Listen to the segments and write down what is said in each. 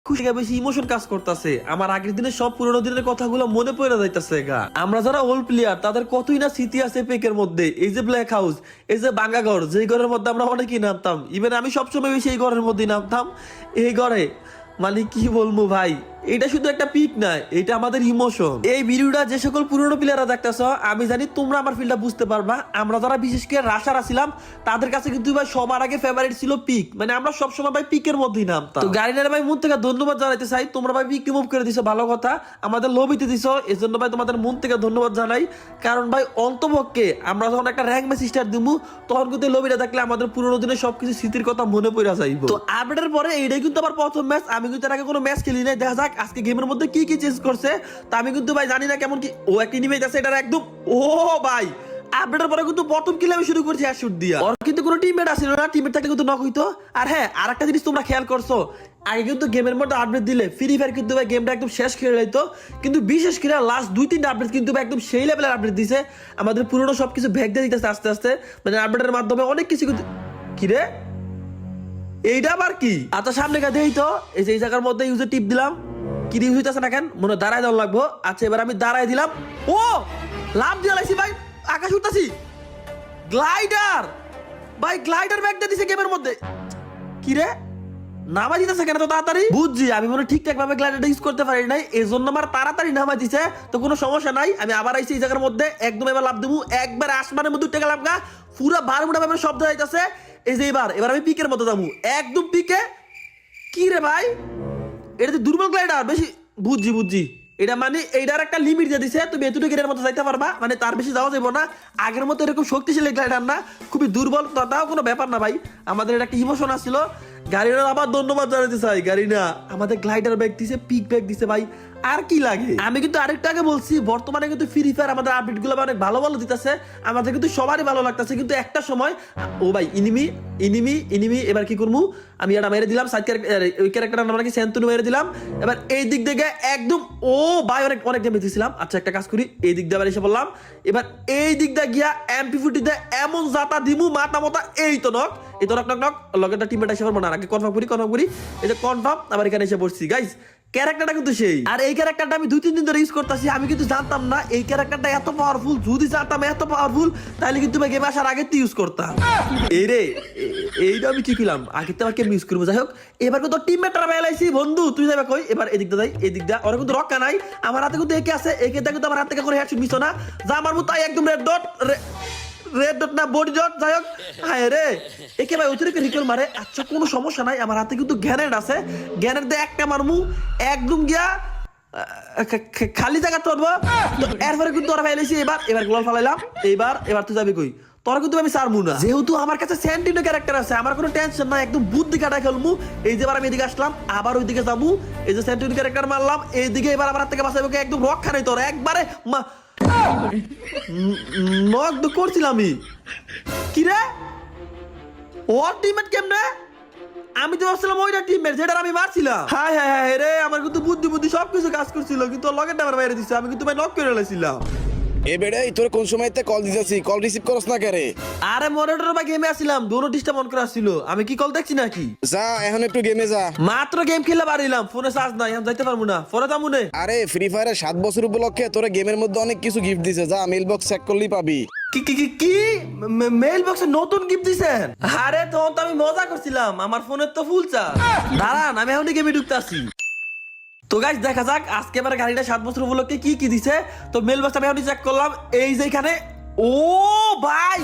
খুশি বেশি ইমোশন কাজ করতেছে। আমার আগের দিনের সব পুরোনো দিনের কথাগুলো মনে পড়ে যাইতেছে গা। আমরা যারা ওল্ড প্লেয়ার তাদের কতই না স্মৃতি আছে পেকের মধ্যে। এই যে ব্ল্যাক হাউস, এই যে বাঙ্গা ঘর, যে ঘরের মধ্যে আমরা অনেকেই নামতাম। ইভেন আমি সবসময় বেশি এই ঘরের মধ্যেই নামতাম। এই ঘরে মানে কি বলবো ভাই, এটা শুধু একটা পিক না, এটা আমাদের ইমোশন। এই ভিডিওটা যে সকল পুরনো প্লেয়াররা দেখতেছ, আমি জানি তোমরা আমার ফিলটা বুঝতে পারবা। আমরা যারা বিশেষ করে রাশারা ছিলাম তাদের কাছে কিন্তু ভাই সবার আগে ফেভারিট ছিল পিক। মানে আমরা সবসময় ভাই পিকের মধ্যেই নামতাম। তো গাড়িনার ভাই মন থেকে ধন্যবাদ জানাইতে চাই, তোমরা ভাই পিক রিমুভ করে দিছো, ভালো কথা। আমাদের লবিতে দিছো, এই জন্য ভাই তোমাদের মন থেকে ধন্যবাদ জানাই। কারণ ভাই অন্তপক্ষে আমরা যখন একটা র্যাঙ্ক ম্যাচ স্টার্ট দিব, তখন কিন্তু লবিটা থাকলে আমাদের পুরোনো দিনের সবকিছু স্মৃতির কথা মনে পড়ে যাইব। তো আপডেটের পরে এইটাই কিন্তু আমার প্রথম ম্যাচ। আমি কিন্তু এর আগে কোনো ম্যাচ খেলি নাই। দেখা যাক আজকে গেমের মধ্যে কি কি চেঞ্জ করছে। তা আমি কিন্তু ভাই জানি না কেমন কি। ও একটা ইনিমেজ আছে, এটা একদম ও ভাই আপডেটের পরে কিন্তু প্রথম কিল আমি শুরু করছি হেডশট দিয়া। ওর কিন্তু কোনো টিমমেট আসছিল না, টিমমেট থাকলে কিন্তু নক হইতো। আর হ্যাঁ, আরেকটা জিনিস তোমরা খেয়াল করছো, আগে কিন্তু গেমের মধ্যে আপডেট দিলে ফ্রি ফায়ার কিন্তু ভাই গেমটা একদম শেষ খেলে যাইতো। কিন্তু বিশেষ করে লাস্ট 2-3টা আপডেট কিন্তু ভাই একদম সেই লেভেলের আপডেট দিছে। আমাদের পুরনো সবকিছু ভ্যাক দিয়ে দিতেছে আস্তে আস্তে। মানে আপডেটের মাধ্যমে অনেক কিছু কিন্তু। কি রে, এইটা আবার কি? আচ্ছা সামনে গা দেই তো। এই যে এই জায়গার মধ্যে ইউজে টিপ দিলাম, কি ইউজ হইতাছে না কেন, মনে দাঁড়ায় দেওয়া লাগবো। আচ্ছা এবার আমি দাঁড়ায় দিলাম। ও লাভ দিয়ে লাইছি ভাই, আকাশ উঠতাছি। গ্লাইডার ভাই, গ্লাইডার ব্যাগ দিয়ে দিছে গেমের মধ্যে। কি রে, নামা দিতেছে কেন তো তাড়াতাড়ি? বুঝছি, আমি মনে ঠিকঠাক ভাবে গ্লাইডারটা ইউজ করতে পারি নাই, এই জন্য আমার তাড়াতাড়ি নামা দিছে। তো কোনো সমস্যা নাই, আমি আবার আইছি এই জায়গার মধ্যে। একদম এবার লাভ দেবো, একবার আসমানের মধ্যে উঠে গেলাম গা। পুরা বারমুটা ভাবে শব্দ হইতাছে। এই যে এবার আমি পিকের মধ্যে যাবো, একদম পিকে। কি রে ভাই, এটা তো দুর্বল গ্লাইডার বেশি। বুঝছি, এটা মানে এইটার একটা লিমিট দিয়ে দিছে, তুমি এতটুকু এর মধ্যে যাইতে পারবা, মানে তার বেশি যাওয়া যাবো না। আগের মতো এরকম শক্তিশালী গ্লাইডার না, খুবই দুর্বল। তাও কোনো ব্যাপার না ভাই, আমাদের এটা একটা ইমোশন আসছিল। গাড়িনা আবার ধন্যবাদ জানাতে চাই। গাড়িনা আমাদের গ্লাইডার ব্যাগ দিছে, পিক ব্যাগ দিছে ভাই। আর কি লাগে? আমি কিন্তু আরেকটা আগে বলছি, বর্তমানে কিন্তু ফ্রি ফায়ার আমাদের আপডেট গুলো অনেক ভালো ভালো দিতেছে, আমাদের কিন্তু সবারই ভালো লাগতেছে। কিন্তু একটা সময় ও ভাই ইনিমি এবার কি করবো, আমি এটা মেরে দিলাম। সাইড ওই ক্যারেক্টারের নাম নাকি সেন্তুনু মেরে দিলাম। এবার এই দিক থেকে একদম ও ভাই অনেক ড্যামেজ দিয়েছিলাম। আচ্ছা একটা কাজ করি, এই দিক দিয়ে আবার এসে বললাম। এবার এই দিক দিয়ে গিয়া MP40 দিয়ে এমন জাতা দিমু মাথা মতা। এই তো নক, এই তো নক লগেরটা টিমমেট এসে পারবো না। আগে কনফার্ম করি। এই যে কনফার্ম, আবার এখানে এসে পড়ছি গাইস। ক্যারেক্টারটা কিন্তু সেই। আর এই ক্যারেক্টারটা আমি 2-3 দিন ধরে ইউজ করতেছি। আমি কিন্তু জানতাম না এই ক্যারেক্টারটা এত পাওয়ারফুল। যদি জানতাম এত পাওয়ারফুল, তাহলে কিন্তু ভাই গেমে আসার আগে তো ইউজ করতাম। এই রে, এইটা আমি কি কিলাম আগে তো আমাকে ইউজ করবো। যাই হোক, এবার কিন্তু টিমমেটরা বেলাইছি। বন্ধু তুই যাবে কই? এবার এদিক দিয়ে যাই, এদিক দিয়ে। ওরা কিন্তু রক্ষা নাই, আমার হাতে কিন্তু একে আছে। একে দেখো তো আমার হাত থেকে করে হেডশট মিস না। যা আমার মতো একদম রেড ডট না বডি ডট। যাই হোক, হ্যাঁ রে, একে ভাই অতিরিক্ত রিকল মারে। আচ্ছা কোনো সমস্যা নাই, আমার হাতে কিন্তু গ্যানেড আছে। গ্যানেড দিয়ে একটা মারমু, একদম গিয়া খালি জায়গা চলবো। এরপরে কিন্তু ওরা ফেলেছি। এবার গোল ফালাইলাম। এবার তুই যাবি কই? তোরা কিন্তু আমি সারমু না, যেহেতু আমার কাছে সেন্টিনো ক্যারেক্টার আছে। আমার কোনো টেনশন নাই, একদম বুদ্ধি কাটায় খেলবো। এই যে এবার আমি এদিকে আসলাম, আবার ওইদিকে যাবো। এই যে সেন্টিনো ক্যারেক্টার মারলাম, এইদিকে এবার আমার হাত থেকে বাঁচাবো। একদম রক্ষা নেই তোর একবারে। নক তো করছিলাম আমি। কি রে, ওর টিমমেট কেমনে? আমি তো ভাবছিলাম ওইটা টিমমেট যেটা আমি মারছিলাম। হ্যাঁ রে, আমার কিন্তু বুদ্ধি সবকিছু কাজ করছিল, কিন্তু লগের নাম্বার বাইরে দিচ্ছে। আমি কিন্তু ভাই নক করে লাইছিলাম। এ বেড়ে তোর কোন সময়তে কল দিতেছি, কল রিসিভ করস না কেরে? আরে মনিটর বা গেমে আসছিলাম, দোনো ডিস্টার্ব অন করা ছিল। আমি কি কল দেখছি নাকি? যা এখন একটু গেমে যা। মাত্র গেম খেলে বাড়িলাম, ফোনে চার্জ নাই, আমি যাইতে পারবো না। পরে যাবো নে। আরে ফ্রি ফায়ারের 7 বছর উপলক্ষে তোরে গেমের মধ্যে অনেক কিছু গিফট দিছে, যা মেল বক্স চেক করলেই পাবি। কি মেইল বক্সে নতুন গিফট দিছেন? আরে তখন তো আমি মজা করছিলাম, আমার ফোনের তো ফুল চার্জ। দাঁড়ান আমি এখনই গেমে ঢুকতেছি। তো গাইস দেখা যাক আজকে আমার গাড়িটা 7 বছর উপলক্ষে কি দিছে। তো মেল বক্সটা আমি এখনই চেক করলাম। এই যে এখানে ও ভাই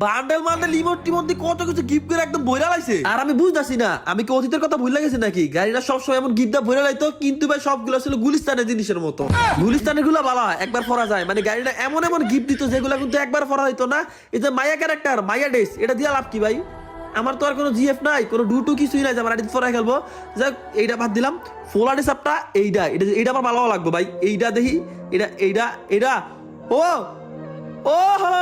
বান্ডেল ইমোট কত কিছু গিফট করে একদম বইরা লাইছে। আর আমি বুঝতাছি না, আমি কি অতীতের কথা ভুলে গেছি নাকি? গাড়িটা সবসময় এমন গিফট দা বইরা লাইতো, কিন্তু ভাই সবগুলো ছিল গুলিস্তানের জিনিসের মতো। গুলিস্তানের গুলো বালা একবার পরা যায়, মানে গাড়িটা এমন গিফট দিত যেগুলো কিন্তু একবার পরা হইতো না। এই যে মায়া ক্যারেক্টার, মায়া ডেস, এটা দিয়া লাভ কি ভাই? আমার তো আর কোনো জিএফ নাই, কোনো ডুটু কিছুই নাই যে আমার আইডি ফরাই খেলবো। যাক এইটা বাদ দিলাম। ফোলাডি সাপটা এইটা আমার ভালো লাগবে ভাই। এইটা দেখি, এইটা ওহো,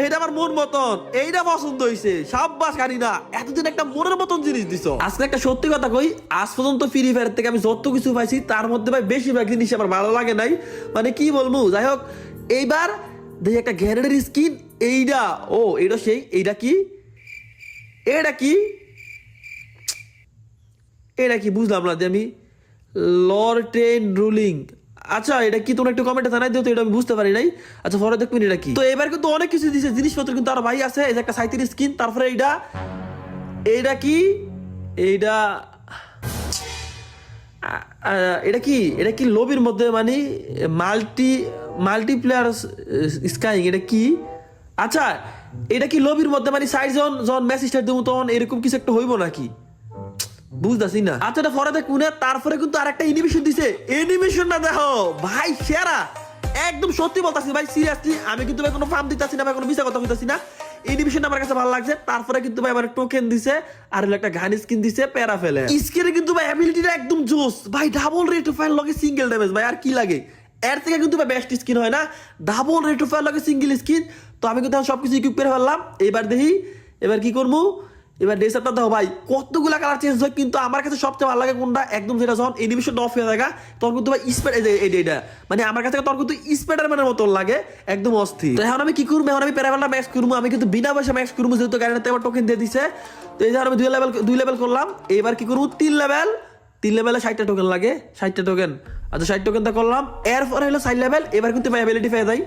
এইটা আমার মন মতন, এইটা পছন্দ হইছে। সাব্বাস গাড়িনা, এতদিন একটা মনের মতন জিনিস দিছো। আজকে একটা সত্যি কথা কই, আজ পর্যন্ত ফ্রি ফায়ার থেকে আমি যত কিছু পাইছি তার মধ্যে ভাই বেশিরভাগ জিনিস আমার ভালো লাগে নাই। মানে কি বলবো, যাই হোক এইবার দেখি একটা গ্যারেডের স্কিন। এইটা এইটা সেই, এইটা কি এটা কি বুঝলাম না যে আমি লর ট্রেন রুলিং। আচ্ছা এটা কি তোমরা একটু কমেন্টে জানাই দিও তো, এটা আমি বুঝতে পারি নাই। আচ্ছা পরে দেখবেন এটা কি। তো এবার কিন্তু অনেক কিছু দিছে জিনিসপত্র কিন্তু আর ভাই আছে। এই যে একটা 37 স্কিন, তারপরে এইটা কি এইটা এটা কি লবির মধ্যে মানে মাল্টিপ্লেয়ার স্কাইং, এটা কি? আচ্ছা এটা কি লবির মধ্যে মানে 60 জন যখন ম্যাচ স্টার্ট দেবো তখন এরকম কিছু একটা হইব নাকি, বুঝতেছি না। আচ্ছা এটা পরে দেখুন। তারপরে কিন্তু আরেকটা অ্যানিমেশন দিছে, অ্যানিমেশনটা দেখো ভাই সেরা, একদম সত্যি বলতাছি ভাই, সিরিয়াসলি আমি কিন্তু ভাই কোনো ফার্ম দিতেছি না ভাই, কোনো মিছা কথা বলতেছি না। এনিমেশনটা আমার কাছে ভালো লাগছে। তারপরে কিন্তু ভাই আমার টোকেন দিছে, আর হলো একটা গান স্কিন দিছে প্যারা ফেলে। স্কিনে কিন্তু ভাই অ্যাবিলিটিটা একদম জোস ভাই, ডাবল রেট অফ ফায়ার লগে সিঙ্গেল ড্যামেজ ভাই, আর কি লাগে এর থেকে কিন্তু ভাই বেস্ট স্কিন হয় না, ডাবল রেট অফ ফায়ার লগে সিঙ্গেল স্কিন। তো আমি কিন্তু সবকিছু ইকুইপ করে ফেললাম। এবার দেখি এবার কি করবো। এবার ড্রেসআপটা দেখো ভাই কতগুলা কালার চেঞ্জ হয়, কিন্তু আমার কাছে সবচেয়ে ভালো লাগে কোনটা, একদম যেটা যখন এনিমেশন অফ হয়ে যায় তখন কিন্তু ভাই স্পেড এটা মানে আমার কাছে তখন কিন্তু স্পাইডারম্যানের মতো লাগে, একদম অস্থির। তো এখন আমি কি করবো, এখন আমি প্যারাভেলটা ম্যাক্স করবো। আমি কিন্তু বিনা পয়সা ম্যাক্স করবো, যেহেতু গাড়িতে আমার টোকেন দিয়ে দিছে। তো এই আমি 2 লেভেল করলাম। এবার কি করবো 3 লেভেলে 60টা টোকেন লাগে, 60টা টোকেন। আচ্ছা 60 টোকেনটা করলাম। এরপরে হলো 4 লেভেল। এবার কিন্তু ভাই অ্যাবিলিটি পেয়ে যাই।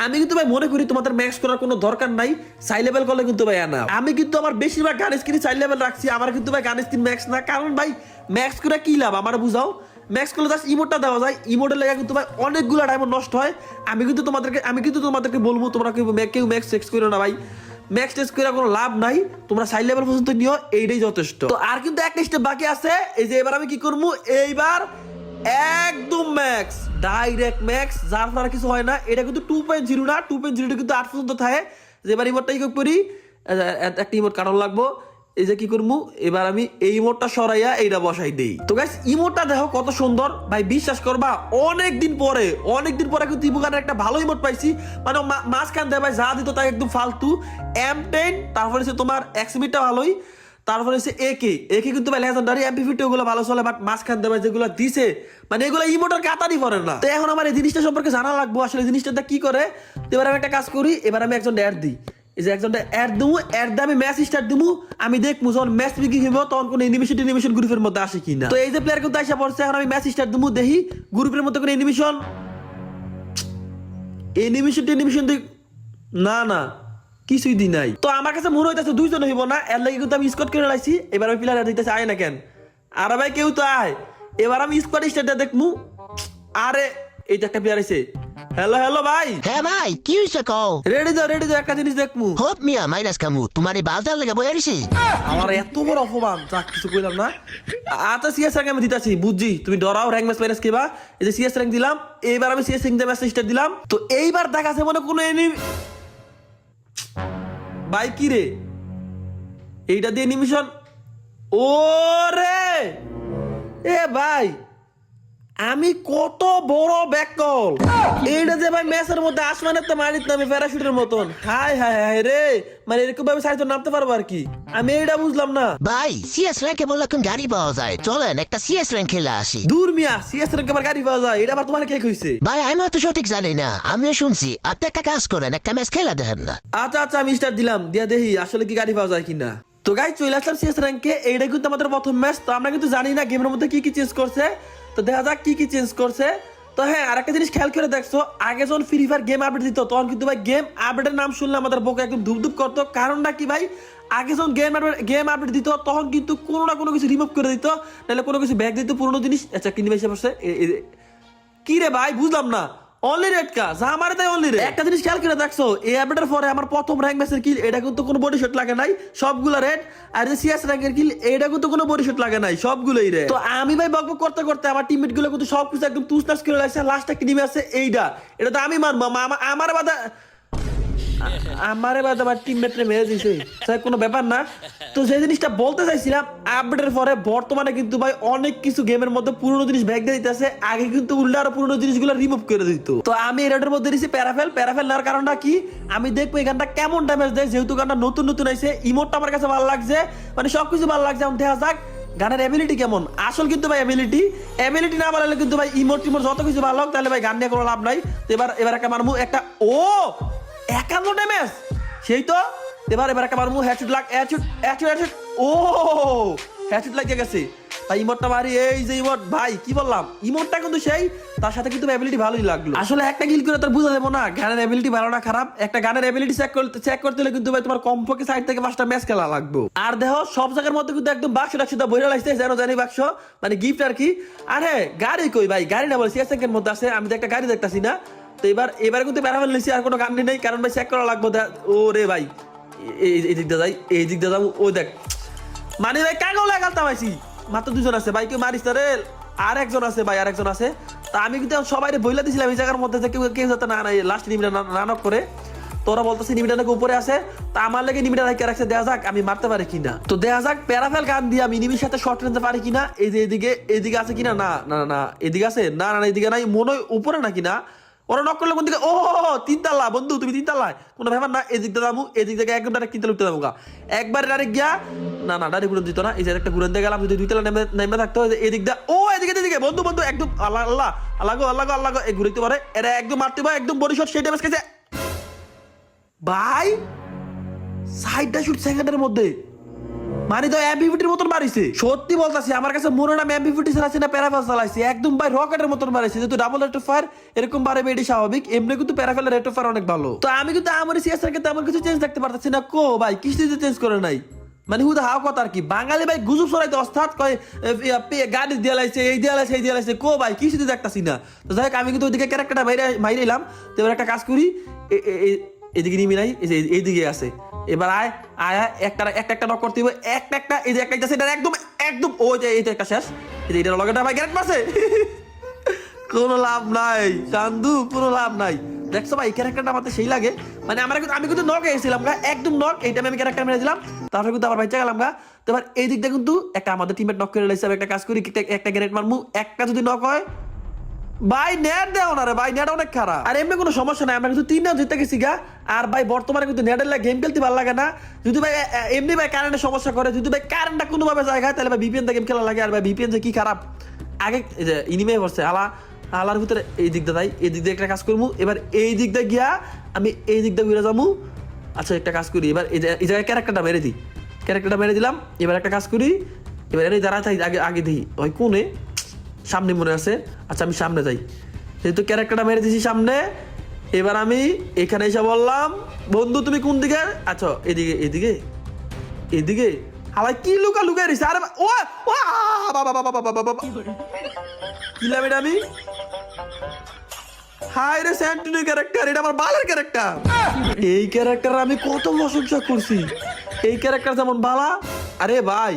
আমি কিন্তু ভাই মনে করি তোমাদের ম্যাক্স করার কোনো দরকার নাই, 4 লেভেল করলে কিন্তু ভাই আনা। আমি কিন্তু আমার বেশিরভাগ গান স্কিন 4 লেভেল রাখছি, আমার কিন্তু ভাই গান স্কিন ম্যাক্স না। কারণ ভাই ম্যাক্স করে কি লাভ আমার বুঝাও, ম্যাক্স করলে জাস্ট ইমোটটা দেওয়া যায়, ইমোটের লেগে কিন্তু ভাই অনেকগুলো ডায়মন্ড নষ্ট হয়। আমি কিন্তু তোমাদেরকে বলবো তোমরা কেউ ম্যাক্স টেক্স করো না ভাই, ম্যাক্স টেস্ট করে কোনো লাভ নাই, তোমরা 4 লেভেল পর্যন্ত নিও, এইটাই যথেষ্ট। তো আর কিন্তু একটা স্টেপ বাকি আছে। এই যে এবার আমি কি করবো, এইবার একদম ম্যাক্স, ডাইরেক্ট ম্যাক্স, যার ফলে আর কিছু হয় না। এটা কিন্তু 2.0 না, 2.0 কিন্তু 8 পর্যন্ত থাকে। যে এবার ইমোটটা কি করি, একটা ইমোট কারণ লাগবো। এই যে কি করবো, এবার আমি এই ইমোটটা সরাইয়া এইটা বসাই দেই। তো গাইস ইমোটটা দেখো কত সুন্দর ভাই, বিশ্বাস করবা অনেকদিন পরে কিন্তু ইমোকানের একটা ভালো ইমোট পাইছি। মানে মাঝখান দেয় ভাই যা দিত তাই একদম ফালতু। M10, তারপরে হচ্ছে তোমার এক্সমিটটা ভালোই, তারপরে হচ্ছে একে কিন্তু ভাই লেজেন্ডারি, MP50 ওগুলো ভালো চলে, বাট মাঝখান দেয় যেগুলো দিছে মানে এগুলো ইমোটের কাতারই পড়ে না। তো এখন আমার এই জিনিসটা সম্পর্কে জানা লাগবো, আসলে জিনিসটা কি করে। তো এবার আমি একটা কাজ করি, এবার আমি একজন অ্যাড দিই। এই যে একজনটা অ্যাড দেবো, অ্যাড দিয়ে আমি ম্যাচ স্টার্ট দেবো। আমি দেখবো যখন ম্যাচ বিক্রি হইব তখন কোনো এনিমেশন গ্রুপের মধ্যে আসে কিনা। তো এই যে প্লেয়ার কিন্তু আসা পড়ছে, এখন আমি ম্যাচ স্টার্ট দেবো, দেখি গ্রুপের মধ্যে কোনো এনিমেশন না কিছুই দি নাই। তো আমার কাছে মনে হইতেছে 2 জন হইব না, এর লাগে কিন্তু আমি স্কোয়াড করে লাইছি। এবার আমি প্লেয়ার দিতেছে আয় না কেন, আর ভাই কেউ তো আয়। এবার আমি স্কোয়াড স্টার্ট দেখবো। আরে এই যে একটা প্লেয়ার আছে। হ্যালো ভাই। হ্যাঁ ভাই কি হয়েছে কও? রেডি দাও একটা জিনিস দেখবো। হোপ মিয়া মাইনাস কামু তোমার এই বাজার লেগে বই আরিছি। আমার এত বড় অপমান, যা কিছু কইলাম না। আচ্ছা সিএস র্যাঙ্ক আমি দিতাছি, বুঝছি তুমি ডরাও র্যাঙ্ক ম্যাচ মাইনাস কিবা। এই যে সিএস র্যাঙ্ক দিলাম, এইবার আমি সিএস র্যাঙ্ক দিয়ে ম্যাচ স্টার্ট দিলাম। তো এইবার দেখাছে মনে কোনো ভাই কি রে, এইটা দিয়ে এনিমেশন। ও রে এ ভাই, আমি কত বড় ব্যাককল, এইটা যে ভাই ম্যাচের মধ্যে আসমানের তো মারিত না আমি প্যারাশুটের মতন। হায় রে, মানে এরকম ভাবে সাইড নামতে পারবো আর কি, আমি এইটা বুঝলাম না ভাই সিএস র্যাঙ্কে বললে কোন গাড়ি পাওয়া যায়, চলেন একটা সিএস র্যাঙ্ক খেলে আসি। দূর মিয়া, সিএস র্যাঙ্কে আবার গাড়ি পাওয়া যায়, এটা আবার তোমার কে কইছে? ভাই আমি তো সঠিক জানি না, আমিও শুনছি। আপনি একটা কাজ করেন, একটা ম্যাচ খেলা দেখেন না। আচ্ছা আমি স্টার্ট দিলাম, দিয়া দেখি আসলে কি গাড়ি পাওয়া যায় কিনা। তো গাই চলে আসলাম সিএস র্যাঙ্কে, এইটা কিন্তু আমাদের প্রথম ম্যাচ। তো আমরা কিন্তু জানি না গেমের মধ্যে কি চেঞ্জ করছে, তো দেখা যাক কি চেঞ্জ করছে। তো হ্যাঁ আরেকটা জিনিস খেয়াল করে দেখছো, আগে যখন ফ্রি ফায়ার গেম আপডেট দিত তখন কিন্তু ভাই গেম আপডেটের নাম শুনলে আমাদের বুকে একদম ধুপধুপ করতো। কারণটা কি ভাই, আগে যখন গেম আপডেট দিত তখন কিন্তু কোনো না কোনো কিছু রিমুভ করে দিত, নাহলে কোনো কিছু ব্যাগ দিত পুরোনো জিনিস। আচ্ছা কিনে বেশি পড়ছে কি রে ভাই, বুঝলাম না। অনলি রেড কা যা আমারে তাই অনলি রেড। একটা জিনিস খেয়াল করে দেখছো, এই আপডেটের পরে আমার প্রথম র্যাঙ্ক ম্যাচের কিল এটা কিন্তু কোনো বডি শট লাগে নাই, সবগুলো রেড। আর যে সিএস র্যাঙ্কের কিল এটা কিন্তু কোনো বডি শট লাগে নাই, সবগুলোই রেড। তো আমি ভাই বকবক করতে করতে আমার টিমমেট গুলো কিন্তু সবকিছু একদম তুসনাস করে লাগছে। লাস্ট একটা টিমে আছে এটা তো আমি মানবো, আমার বাদা আমার টিমমেটরে মেরে দিছে, কোনো ব্যাপার না। তো যে জিনিসটা বলতে চাইছিলাম, আপডেটের পরে বর্তমানে কিন্তু ভাই অনেক কিছু গেমের মধ্যে পুরনো জিনিস ব্যাগ দিয়ে দিতেছে। আগে কিন্তু উল্টা আরো পুরনো জিনিসগুলো রিমুভ করে দিত। তো আমি এটার মধ্যে দিছি প্যারাফেল নেওয়ার কারণটা কি, আমি দেখবো এই গানটা কেমন ড্যামেজ দেয়। যেহেতু গানটা নতুন আইছে, ইমোটটা আমার কাছে ভালো লাগছে, মানে সবকিছু ভালো লাগছে। এখন দেখা যাক গানের অ্যাবিলিটি কেমন। আসল কিন্তু ভাই অ্যাবিলিটি না বাড়ালে কিন্তু ভাই ইমোট যত কিছু ভালো হোক, তাহলে ভাই গান নিয়ে কোনো লাভ নাই। তো এবার একটা মারমু একটা 51 ড্যামেজ, সেই তো। এবার একটা মারমু হেডশট ও হেডশট লাগিয়ে গেছে। ভাই ইমোটটা মারি, এই যে ইমোট ভাই কি বললাম, ইমোটটা কিন্তু সেই, তার সাথে কিন্তু অ্যাবিলিটি ভালোই লাগলো। আসলে একটা কিল করে তোর বুঝা দেবো না গানের অ্যাবিলিটি ভালো না খারাপ। একটা গানের অ্যাবিলিটি চেক করতে হলে কিন্তু ভাই তোমার কমপক্ষে সাইড থেকে 5টা ম্যাচ খেলা লাগবে। আর দেখো সব জায়গার মধ্যে কিন্তু একদম বাক্স টাক্স বইরা লাগছে, জানি বাক্স মানে গিফট আর কি। আরে গাড়ি কই ভাই, গাড়ি না বলে সিএসএক এর মধ্যে আছে, আমি তো একটা গাড়ি দেখতাছি না। তো এবারে কিন্তু প্যারাফেল নিছি, আর কোনো গান নেই, কারণ ভাই চেক করা লাগবে। ও রে ভাই এই দিক দিয়ে যাই, এই দিক দিয়ে যাবো, ও দেখ মানে ভাই কাগজ লাগালতাম আইছি, মাত্র 2জন আছে ভাই, কেউ মারিস না রে। আর একজন আছে ভাই, আর একজন আছে। তা আমি কিন্তু সবাই বইলা দিছিলাম এই জায়গার মধ্যে যে কেউ যাতে না লাস্ট নিমিটা নানক করে। তোরা বলতেছি নিমিটা নাকি উপরে আছে, তা আমার লেগে নিমিটা রাখতে রাখছে, দেখা যাক আমি মারতে পারি কিনা। তো দেখা যাক প্যারাফেল গান দিয়ে আমি নিমির সাথে শর্ট রেঞ্জে পারি কিনা। এই যে এদিকে আছে কিনা, না না না এদিকে আছে, না না এদিকে নাই, মনে হয় উপরে নাকি না। ওরা নক করলে কোন দিকে, ও 3 তলা বন্ধু, তুমি 3 তলায়, কোনো ব্যাপার না। এদিক দিয়ে যাবো, এদিক থেকে একদম ডাইরেক্ট 3 তলা উঠতে যাবো গা, একবারে ডাইরেক্ট গিয়া, না না ডাইরেক্ট ঘুরন দিত না, এই যে একটা ঘুরন দিয়ে গেলাম, যদি 2 তলা নেমে থাকতো এদিক দিয়ে, ও এদিকে বন্ধু একদম আল্লাহ আল্লাহ আল্লাহ গো এই ঘুরতে পারে, এরা একদম মারতে পারে, একদম বডি শট সেই ড্যামেজ খেয়েছে ভাই, 60টা শুট সেকেন্ডের মধ্যে, মানে তো এমপি50 মতন মারিছে। সত্যি বলতাছি আমার কাছে মনে না এমপি50 চালাইছে না প্যারাফেল চালাইছে, একদম ভাই রকেটের মতন মারিছে। যেহেতু ডাবল রেট অফ ফায়ার এরকম বাড়বে এটি স্বাভাবিক, এমনি কিন্তু প্যারাফেলের রেট অফ ফায়ার অনেক ভালো। তো আমি কিন্তু আমার সিএসআর কে তেমন কিছু চেঞ্জ দেখতে পারতেছি না, কো ভাই কিছু চেঞ্জ করে নাই, মানে হুদা হাও কথা আর কি। বাঙালি ভাই গুজব ছড়াইতে অস্তাদ কয় গাড়ি দিয়ে লাইছে, এই দিয়ে লাইছে, এই দিয়ে লাইছে, কো ভাই কিছু দেখতাছি না। তো যাই হোক আমি কিন্তু ওইদিকে ক্যারেক্টারটা মাইরে এলাম। তো এবার একটা কাজ করি, এদিকে নিমি নাই, এইদিকে আছে, এবার আয় আয় একটা নক করতে হবে, একটা এই যে একটা এটা একদম ওই যে এইটা একটা শেষ, এই যে এটা লগেটা ভাই গ্যারেট মারছে কোনো লাভ নাই চান্দু, কোনো লাভ নাই। দেখছো ভাই ক্যারেক্টারটা আমাদের সেই লাগে, মানে আমি কিন্তু নক এসেছিলাম গা, একদম নক, এই টাইমে আমি ক্যারেক্টার মেরে দিলাম, তারপরে কিন্তু আবার বাইচা গেলাম গা। তো এবার এই দিকটা কিন্তু একটা আমাদের টিমের নক করে লাইছে, একটা কাজ করি, একটা গ্যারেট মারমু, একটা যদি নক হয় ভাই নেট দেও না রে ভাই, নেট অনেক খারাপ। আর এমনি কোনো সমস্যা নাই, আমরা কিন্তু 3 রাউন্ড জিতে গেছি গা। আর ভাই বর্তমানে কিন্তু নেটের লাগে গেম খেলতে ভালো লাগে না, যদি ভাই এমনি ভাই কারেন্টের সমস্যা করে, যদি ভাই কারেন্টটা কোনোভাবে জায়গায়, তাহলে ভাই ভিপিএন দিয়ে গেম খেলা লাগে। আর ভাই ভিপিএন যে কি খারাপ, আগে ইনিমে পড়ছে আলার ভিতরে, এই দিক দিয়ে এই দিক দিয়ে একটা কাজ করবো, এবার এই দিক দিয়ে গিয়া আমি এই দিক দিয়ে ঘুরে যাবো। আচ্ছা একটা কাজ করি, এবার এই জায়গায় ক্যারেক্টারটা মেরে দিলাম। এবার একটা কাজ করি, এবার এই দাঁড়ায় থাকি, আগে দিই ওই কোনে সামনে মনে আছে। আচ্ছা আমি সামনে যাই, যেহেতু ক্যারেক্টারটা মেরে দিয়েছি সামনে, এবার আমি এখানে এসে বললাম বন্ধু তুমি কোন দিকে, আচ্ছা এদিকে হালাই কি লুকাই রিস, আরে ও বাবা কিলাম এটা আমি, হাই রে স্যান্টনি ক্যারেক্টার, এটা আমার বালের ক্যারেক্টার। এই ক্যারেক্টার আমি কত প্রশংসা করছি, এই ক্যারেক্টার যেমন বালা। আরে ভাই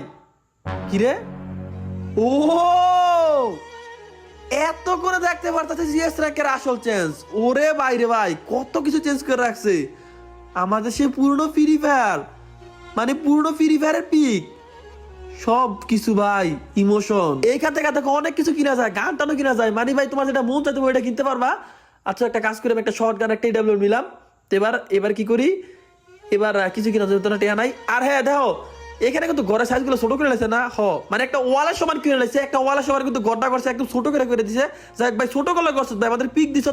কি রে, ও এত করে দেখতে পারতেছে জিএস র্যাঙ্কের আসল চেঞ্জ, ওরে ভাই রে ভাই কত কিছু চেঞ্জ করে রাখছে আমাদের সে পুরনো ফ্রি ফায়ার, মানে পুরনো ফ্রি ফায়ারের পিক সব কিছু ভাই, ইমোশন এইখান থেকে অনেক কিছু কিনা যায়, গান টানো কিনা যায়, মানে ভাই তোমার যেটা মন চাই তুমি ওইটা কিনতে পারবা। আচ্ছা একটা কাজ করে আমি একটা শর্ট গান একটা ইডাব্লিউ নিলাম। তো এবার কি করি, এবার কিছু কিনা যেত না, টেয়া নাই। আর হ্যাঁ দেখো এখানে কিন্তু ঘরের সাইজগুলো ছোট করে লাগছে না, মানে একটা ওয়ালের সমান কিনে লাগছে, একটা ওয়ালের সমান কিন্তু গড়টা করছে একদম ছোট করে দিছে। যাই ভাই ছোট করলে করছে ভাই, আমাদের পিক দিছ